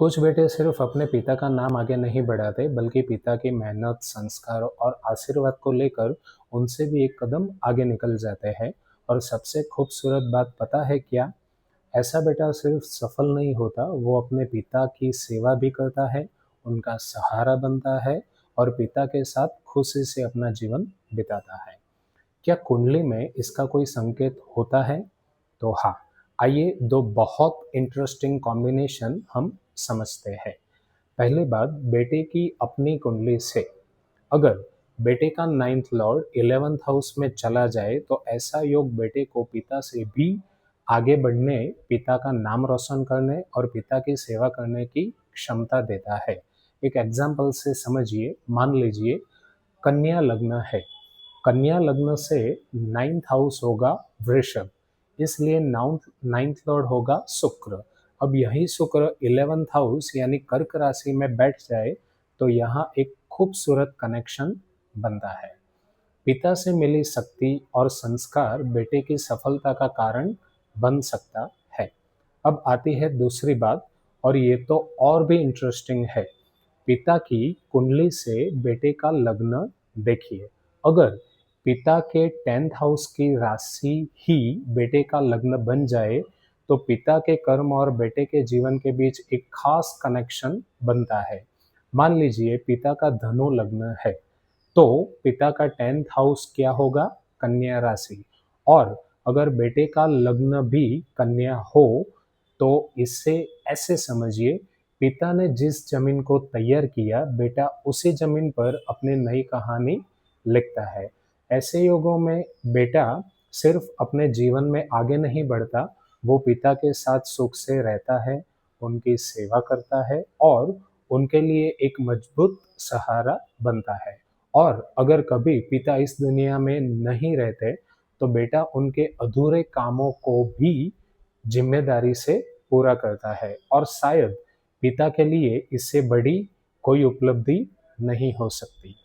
कुछ बेटे सिर्फ अपने पिता का नाम आगे नहीं बढ़ाते बल्कि पिता की मेहनत, संस्कार और आशीर्वाद को लेकर उनसे भी एक कदम आगे निकल जाते हैं। और सबसे खूबसूरत बात पता है क्या? ऐसा बेटा सिर्फ सफल नहीं होता, वो अपने पिता की सेवा भी करता है, उनका सहारा बनता है और पिता के साथ खुशी से अपना जीवन बिताता है। क्या कुंडली में इसका कोई संकेत होता है? तो हाँ, आइए दो बहुत इंटरेस्टिंग कॉम्बिनेशन हम समझते हैं। पहली बात, बेटे की अपनी कुंडली से अगर बेटे का नाइन्थ लॉर्ड 11th हाउस में चला जाए तो ऐसा योग बेटे को पिता से भी आगे बढ़ने, पिता का नाम रोशन करने और पिता की सेवा करने की क्षमता देता है। एक एग्जाम्पल से समझिए, मान लीजिए कन्या लग्न है। कन्या लग्न से नाइन्थ हाउस होगा वृषभ, इसलिए नाइन्थ लॉर्ड होगा शुक्र। अब यही शुक्र 11th हाउस यानी कर्क राशि में बैठ जाए तो यहाँ एक खूबसूरत कनेक्शन बनता है। पिता से मिली शक्ति और संस्कार बेटे की सफलता का कारण बन सकता है। अब आती है दूसरी बात, और ये तो और भी इंटरेस्टिंग है। पिता की कुंडली से बेटे का लग्न देखिए। अगर पिता के 10th हाउस की राशि ही बेटे का लग्न बन जाए तो पिता के कर्म और बेटे के जीवन के बीच एक खास कनेक्शन बनता है। मान लीजिए पिता का धनु लग्न है तो पिता का 10th हाउस क्या होगा? कन्या राशि। और अगर बेटे का लग्न भी कन्या हो तो इससे ऐसे समझिए, पिता ने जिस जमीन को तैयार किया, बेटा उसी जमीन पर अपनी नई कहानी लिखता है। ऐसे योगों में बेटा सिर्फ अपने जीवन में आगे नहीं बढ़ता, वो पिता के साथ सुख से रहता है, उनकी सेवा करता है और उनके लिए एक मजबूत सहारा बनता है। और अगर कभी पिता इस दुनिया में नहीं रहते तो बेटा उनके अधूरे कामों को भी जिम्मेदारी से पूरा करता है, और शायद पिता के लिए इससे बड़ी कोई उपलब्धि नहीं हो सकती।